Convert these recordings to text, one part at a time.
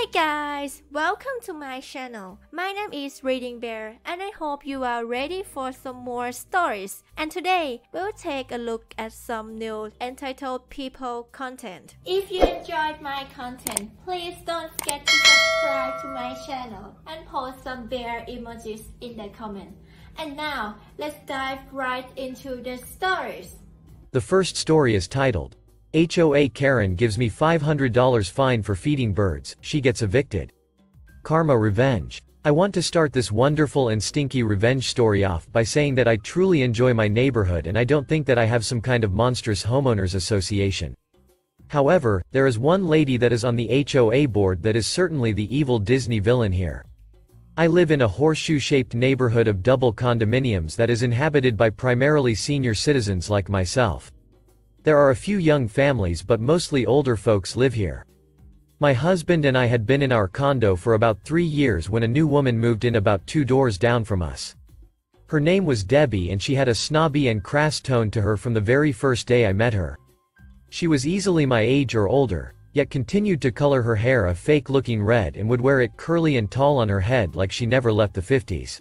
Hey guys, welcome to my channel. My name is ReadingBear and I hope you are ready for some more stories. And today, we'll take a look at some new entitled people content. If you enjoyed my content, please don't forget to subscribe to my channel and post some bear emojis in the comment. And now, let's dive right into the stories. The first story is titled, H.O.A. Karen gives me $500 fine for feeding birds, she gets evicted. Karma revenge. I want to start this wonderful and stinky revenge story off by saying that I truly enjoy my neighborhood and I don't think that I have some kind of monstrous homeowners association. However, there is one lady that is on the H.O.A. board that is certainly the evil Disney villain here. I live in a horseshoe-shaped neighborhood of double condominiums that is inhabited by primarily senior citizens like myself. There are a few young families but mostly older folks live here. My husband and I had been in our condo for about 3 years when a new woman moved in about 2 doors down from us. Her name was Debbie and she had a snobby and crass tone to her from the very first day I met her. She was easily my age or older, yet continued to color her hair a fake-looking red and would wear it curly and tall on her head like she never left the 50s.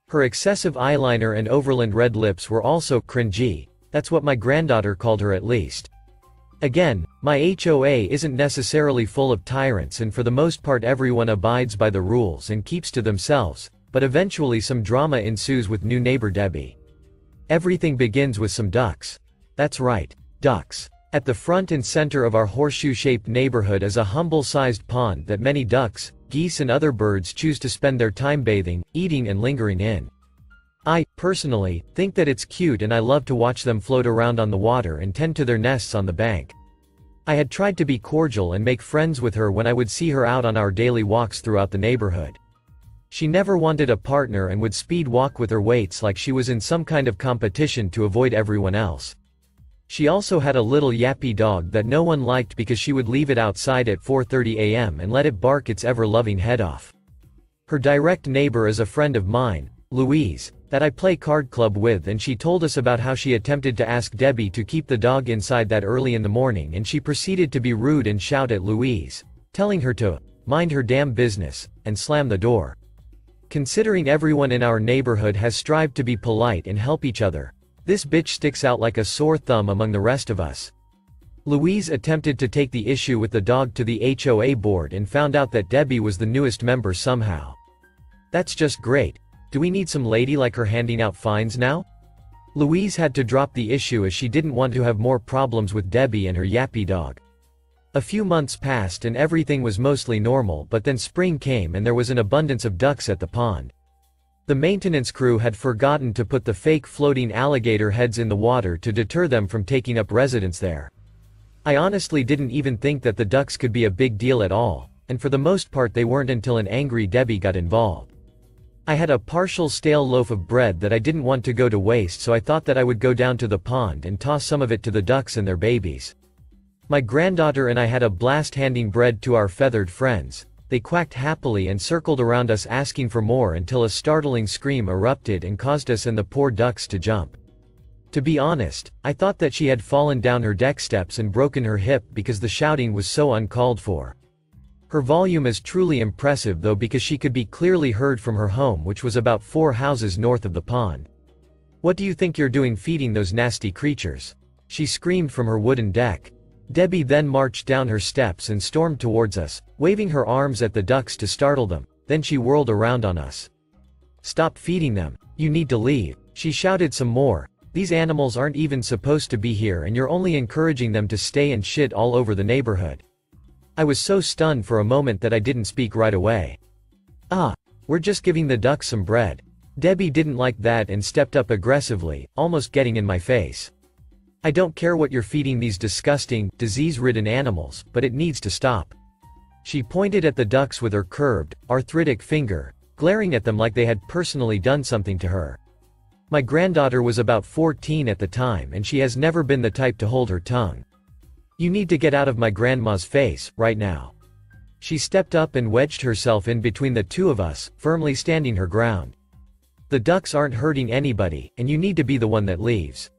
Her excessive eyeliner and overland red lips were also cringy. That's what my granddaughter called her at least. Again, my H.O.A. isn't necessarily full of tyrants and for the most part everyone abides by the rules and keeps to themselves, but eventually some drama ensues with new neighbor Debbie. Everything begins with some ducks. That's right, ducks. At the front and center of our horseshoe-shaped neighborhood is a humble-sized pond that many ducks, geese and other birds choose to spend their time bathing, eating and lingering in. I, personally, think that it's cute and I love to watch them float around on the water and tend to their nests on the bank. I had tried to be cordial and make friends with her when I would see her out on our daily walks throughout the neighborhood. She never wanted a partner and would speed walk with her weights like she was in some kind of competition to avoid everyone else. She also had a little yappy dog that no one liked because she would leave it outside at 4:30 a.m. and let it bark its ever-loving head off. Her direct neighbor is a friend of mine, Louise, that I play card club with, and she told us about how she attempted to ask Debbie to keep the dog inside that early in the morning and she proceeded to be rude and shout at Louise, telling her to mind her damn business, and slam the door. Considering everyone in our neighborhood has strived to be polite and help each other, this bitch sticks out like a sore thumb among the rest of us. Louise attempted to take the issue with the dog to the H.O.A. board and found out that Debbie was the newest member somehow. That's just great. Do we need some lady like her handing out fines now? Louise had to drop the issue as she didn't want to have more problems with Debbie and her yappy dog. A few months passed and everything was mostly normal, but then spring came and there was an abundance of ducks at the pond. The maintenance crew had forgotten to put the fake floating alligator heads in the water to deter them from taking up residence there. I honestly didn't even think that the ducks could be a big deal at all, and for the most part they weren't until an angry Debbie got involved. I had a partial stale loaf of bread that I didn't want to go to waste, so I thought that I would go down to the pond and toss some of it to the ducks and their babies. My granddaughter and I had a blast handing bread to our feathered friends. They quacked happily and circled around us asking for more until a startling scream erupted and caused us and the poor ducks to jump. To be honest, I thought that she had fallen down her deck steps and broken her hip because the shouting was so uncalled for. Her volume is truly impressive though, because she could be clearly heard from her home, which was about 4 houses north of the pond. "What do you think you're doing feeding those nasty creatures?" she screamed from her wooden deck. Debbie then marched down her steps and stormed towards us, waving her arms at the ducks to startle them, then she whirled around on us. "Stop feeding them. You need to leave," she shouted some more. "These animals aren't even supposed to be here and you're only encouraging them to stay and shit all over the neighborhood." I was so stunned for a moment that I didn't speak right away. We're just giving the ducks some bread." Debbie didn't like that and stepped up aggressively, almost getting in my face. "I don't care what you're feeding these disgusting, disease-ridden animals, but it needs to stop." She pointed at the ducks with her curved, arthritic finger, glaring at them like they had personally done something to her. My granddaughter was about 14 at the time and she has never been the type to hold her tongue. "You need to get out of my grandma's face, right now." She stepped up and wedged herself in between the two of us, firmly standing her ground. "The ducks aren't hurting anybody, and you need to be the one that leaves."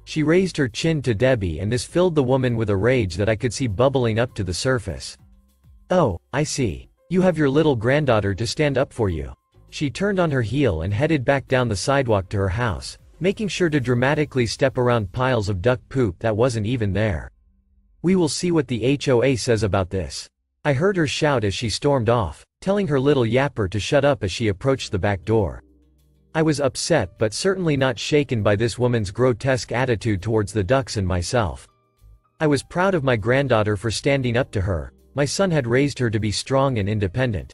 She raised her chin to Debbie and this filled the woman with a rage that I could see bubbling up to the surface. Oh, I see. You have your little granddaughter to stand up for you. She turned on her heel and headed back down the sidewalk to her house, making sure to dramatically step around piles of duck poop that wasn't even there. We will see what the H.O.A. says about this. I heard her shout as she stormed off, telling her little yapper to shut up as she approached the back door. I was upset but certainly not shaken by this woman's grotesque attitude towards the ducks and myself. I was proud of my granddaughter for standing up to her. My son had raised her to be strong and independent.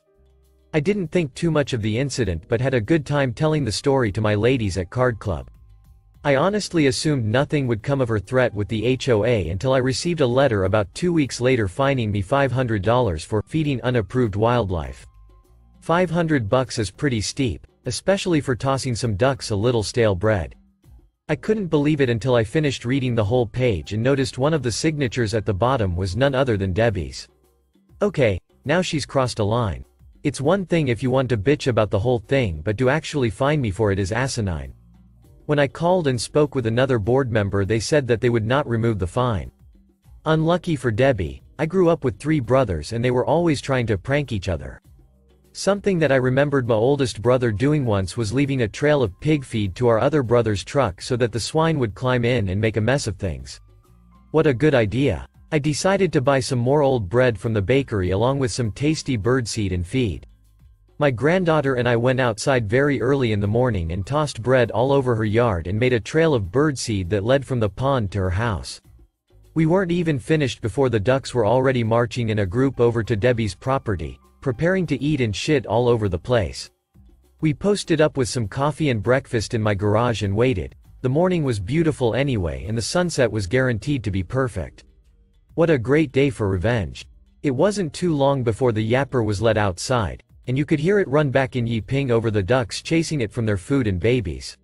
I didn't think too much of the incident but had a good time telling the story to my ladies at Card Club. I honestly assumed nothing would come of her threat with the H.O.A. until I received a letter about 2 weeks later fining me $500 for feeding unapproved wildlife. $500 is pretty steep, especially for tossing some ducks a little stale bread. I couldn't believe it until I finished reading the whole page and noticed one of the signatures at the bottom was none other than Debbie's. Okay, now she's crossed a line. It's one thing if you want to bitch about the whole thing, but to actually fine me for it is asinine. When I called and spoke with another board member, they said that they would not remove the fine. Unlucky for Debbie, I grew up with 3 brothers and they were always trying to prank each other. Something that I remembered my oldest brother doing once was leaving a trail of pig feed to our other brother's truck so that the swine would climb in and make a mess of things. What a good idea. I decided to buy some more old bread from the bakery along with some tasty birdseed and feed. My granddaughter and I went outside very early in the morning and tossed bread all over her yard and made a trail of birdseed that led from the pond to her house. We weren't even finished before the ducks were already marching in a group over to Debbie's property, preparing to eat and shit all over the place. We posted up with some coffee and breakfast in my garage and waited. The morning was beautiful anyway and the sunset was guaranteed to be perfect. What a great day for revenge. It wasn't too long before the yapper was let outside, and you could hear it run back in yee-ping over the ducks chasing it from their food and babies.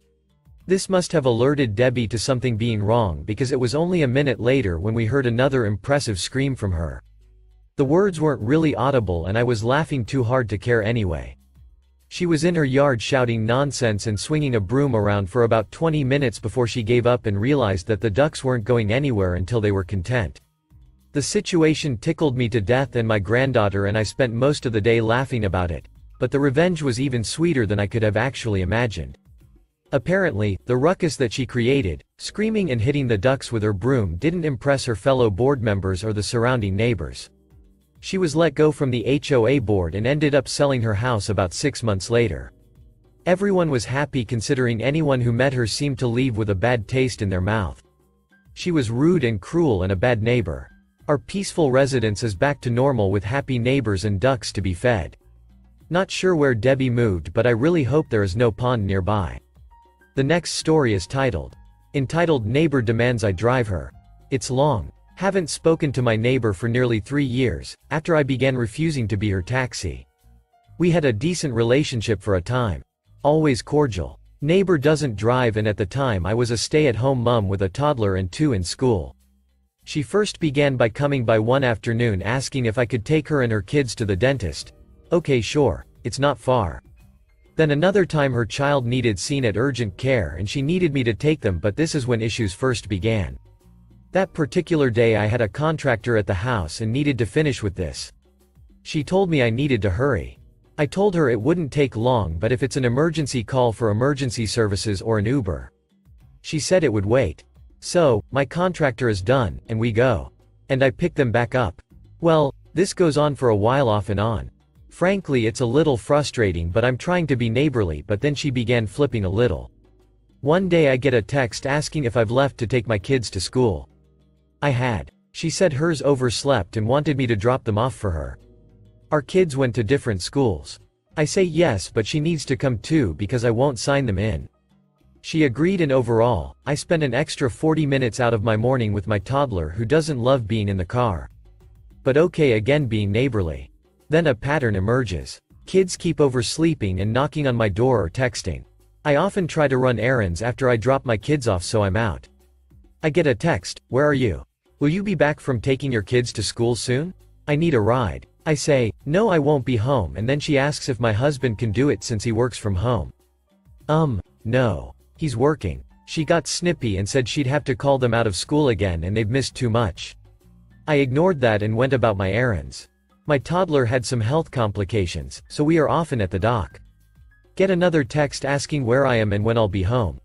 This must have alerted Debbie to something being wrong because it was only a minute later when we heard another impressive scream from her. The words weren't really audible and I was laughing too hard to care anyway. She was in her yard shouting nonsense and swinging a broom around for about 20 minutes before she gave up and realized that the ducks weren't going anywhere until they were content. The situation tickled me to death and my granddaughter and I spent most of the day laughing about it, but the revenge was even sweeter than I could have actually imagined. Apparently, the ruckus that she created, screaming and hitting the ducks with her broom, didn't impress her fellow board members or the surrounding neighbors. She was let go from the H.O.A. board and ended up selling her house about 6 months later. Everyone was happy considering anyone who met her seemed to leave with a bad taste in their mouth. She was rude and cruel and a bad neighbor. Our peaceful residence is back to normal with happy neighbors and ducks to be fed. Not sure where Debbie moved, but I really hope there is no pond nearby. The next story is entitled Neighbor Demands I Drive Her. It's long. Haven't spoken to my neighbor for nearly 3 years, after I began refusing to be her taxi. We had a decent relationship for a time. Always cordial. Neighbor doesn't drive and at the time I was a stay-at-home mom with a toddler and 2 in school. She first began by coming by one afternoon asking if I could take her and her kids to the dentist. Okay, sure, it's not far. Then another time her child needed seen at urgent care and she needed me to take them, but this is when issues first began. That particular day I had a contractor at the house and needed to finish with this. She told me I needed to hurry. I told her it wouldn't take long, but if it's an emergency call for emergency services or an Uber. She said it would wait. So, my contractor is done, and we go. And I pick them back up. Well, this goes on for a while off and on. Frankly, it's a little frustrating, but I'm trying to be neighborly, but then she began flipping a little. One day I get a text asking if I've left to take my kids to school. I had. She said hers overslept and wanted me to drop them off for her. Our kids went to different schools. I say yes, but she needs to come too because I won't sign them in. She agreed and overall, I spent an extra 40 minutes out of my morning with my toddler who doesn't love being in the car. But okay, again being neighborly. Then a pattern emerges. Kids keep oversleeping and knocking on my door or texting. I often try to run errands after I drop my kids off, so I'm out. I get a text, "Where are you? Will you be back from taking your kids to school soon? I need a ride." I say, "No, I won't be home," and then she asks if my husband can do it since he works from home. No. He's working. She got snippy and said she'd have to call them out of school again and they've missed too much. I ignored that and went about my errands. My toddler had some health complications, so we are often at the dock. Get another text asking where I am and when I'll be home.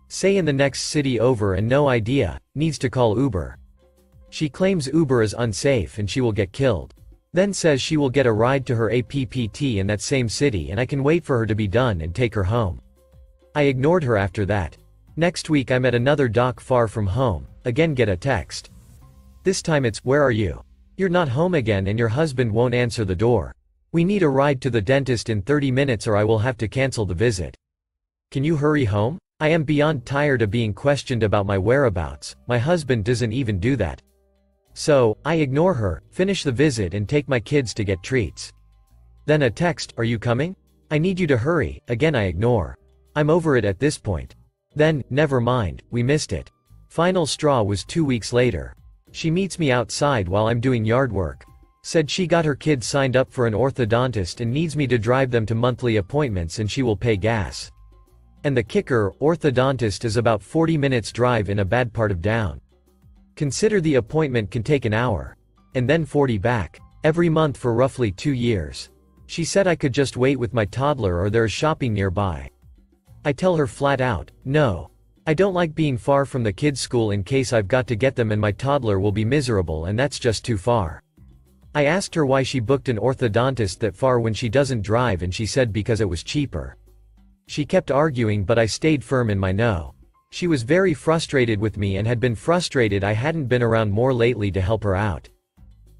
Say in the next city over and no idea, needs to call Uber. She claims Uber is unsafe and she will get killed. Then says she will get a ride to her APPT in that same city and I can wait for her to be done and take her home. I ignored her after that. Next week I'm at another dock far from home, again get a text. This time it's, where are you? You're not home again and your husband won't answer the door. We need a ride to the dentist in 30 minutes or I will have to cancel the visit. Can you hurry home? I am beyond tired of being questioned about my whereabouts, my husband doesn't even do that. So, I ignore her, finish the visit and take my kids to get treats. Then a text, are you coming? I need you to hurry, again I ignore. I'm over it at this point. Then, never mind, we missed it. Final straw was 2 weeks later. She meets me outside while I'm doing yard work. Said she got her kids signed up for an orthodontist and needs me to drive them to monthly appointments and she will pay gas. And the kicker, orthodontist is about 40 minutes drive in a bad part of town. Consider the appointment can take an hour. And then 40 back. Every month for roughly 2 years. She said I could just wait with my toddler or there is shopping nearby. I tell her flat out, no. I don't like being far from the kids' school in case I've got to get them and my toddler will be miserable and that's just too far. I asked her why she booked an orthodontist that far when she doesn't drive and she said because it was cheaper. She kept arguing but I stayed firm in my no. She was very frustrated with me and had been frustrated I hadn't been around more lately to help her out.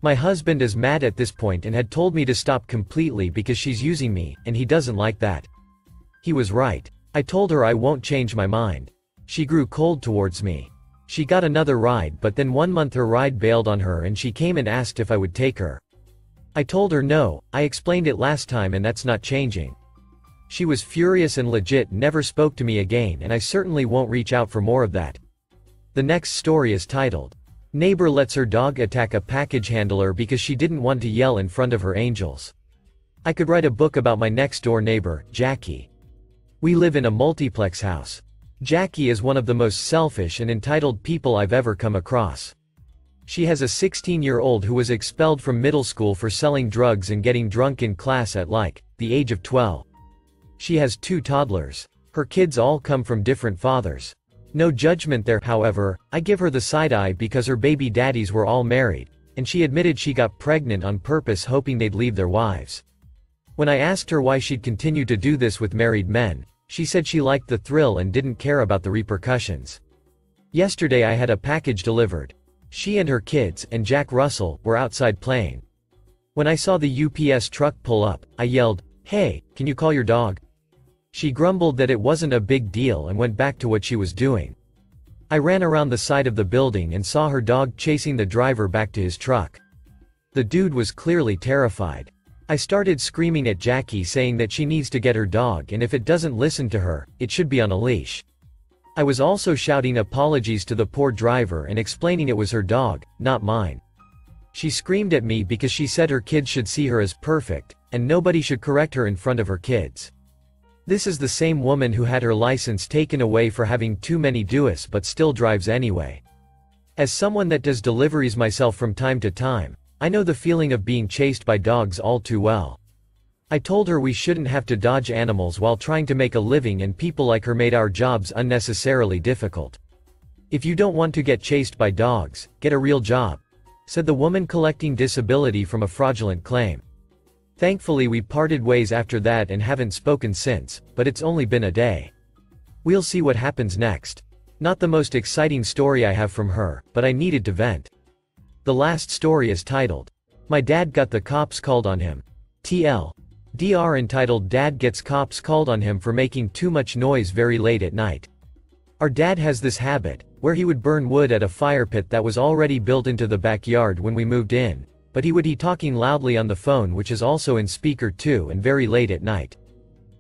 My husband is mad at this point and had told me to stop completely because she's using me, and he doesn't like that. He was right. I told her I won't change my mind. She grew cold towards me. She got another ride but then 1 month her ride bailed on her and she came and asked if I would take her. I told her no, I explained it last time and that's not changing. She was furious and legit never spoke to me again and I certainly won't reach out for more of that. The next story is titled, Neighbor Lets Her Dog Attack a Package Handler Because She Didn't Want to Yell in Front of Her Angels. I could write a book about my next door neighbor, Jackie. We live in a multiplex house. Jackie is one of the most selfish and entitled people I've ever come across. She has a 16-year-old who was expelled from middle school for selling drugs and getting drunk in class at the age of 12. She has 2 toddlers. Her kids all come from different fathers. No judgment there, however, I give her the side eye because her baby daddies were all married, and she admitted she got pregnant on purpose hoping they'd leave their wives. When I asked her why she'd continue to do this with married men, she said she liked the thrill and didn't care about the repercussions. Yesterday I had a package delivered. She and her kids, and Jack Russell, were outside playing. When I saw the UPS truck pull up, I yelled, "Hey, can you call your dog?" She grumbled that it wasn't a big deal and went back to what she was doing. I ran around the side of the building and saw her dog chasing the driver back to his truck. The dude was clearly terrified. I started screaming at Jackie saying that she needs to get her dog and if it doesn't listen to her, it should be on a leash. I was also shouting apologies to the poor driver and explaining it was her dog, not mine. She screamed at me because she said her kids should see her as perfect, and nobody should correct her in front of her kids. This is the same woman who had her license taken away for having too many DUIs but still drives anyway. As someone that does deliveries myself from time to time, I know the feeling of being chased by dogs all too well. I told her we shouldn't have to dodge animals while trying to make a living and people like her made our jobs unnecessarily difficult. If you don't want to get chased by dogs, get a real job, said the woman collecting disability from a fraudulent claim. Thankfully we parted ways after that and haven't spoken since, but it's only been a day. We'll see what happens next. Not the most exciting story I have from her, but I needed to vent. The last story is titled, My Dad Got the Cops Called on Him. TLDR entitled Dad Gets Cops Called on Him for Making Too Much Noise Very Late at Night. Our dad has this habit, where he would burn wood at a fire pit that was already built into the backyard when we moved in, but he would be talking loudly on the phone which is also in speaker too and very late at night.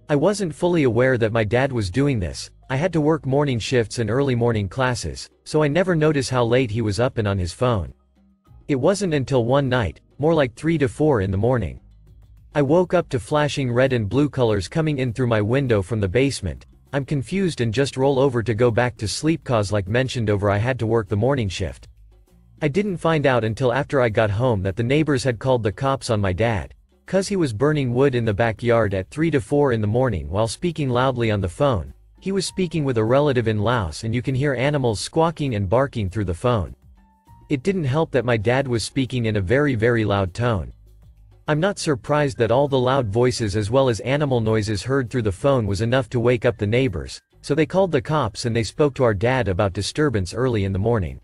I wasn't fully aware that my dad was doing this. I had to work morning shifts and early morning classes, so I never noticed how late he was up and on his phone. It wasn't until one night, more like 3 to 4 in the morning. I woke up to flashing red and blue colors coming in through my window from the basement. I'm confused and just roll over to go back to sleep cause like mentioned over I had to work the morning shift. I didn't find out until after I got home that the neighbors had called the cops on my dad, 'cause he was burning wood in the backyard at 3 to 4 in the morning while speaking loudly on the phone. He was speaking with a relative in Laos and you can hear animals squawking and barking through the phone. It didn't help that my dad was speaking in a very loud tone. I'm not surprised that all the loud voices as well as animal noises heard through the phone was enough to wake up the neighbors, so they called the cops and they spoke to our dad about disturbance early in the morning.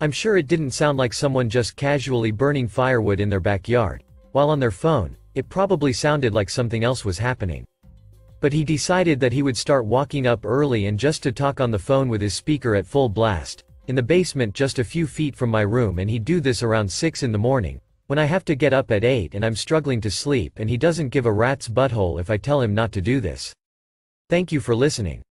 I'm sure it didn't sound like someone just casually burning firewood in their backyard, while on their phone. It probably sounded like something else was happening. But he decided that he would start walking up early and just to talk on the phone with his speaker at full blast, in the basement just a few feet from my room, and he'd do this around 6 in the morning, when I have to get up at 8 and I'm struggling to sleep, and he doesn't give a rat's butthole if I tell him not to do this. Thank you for listening.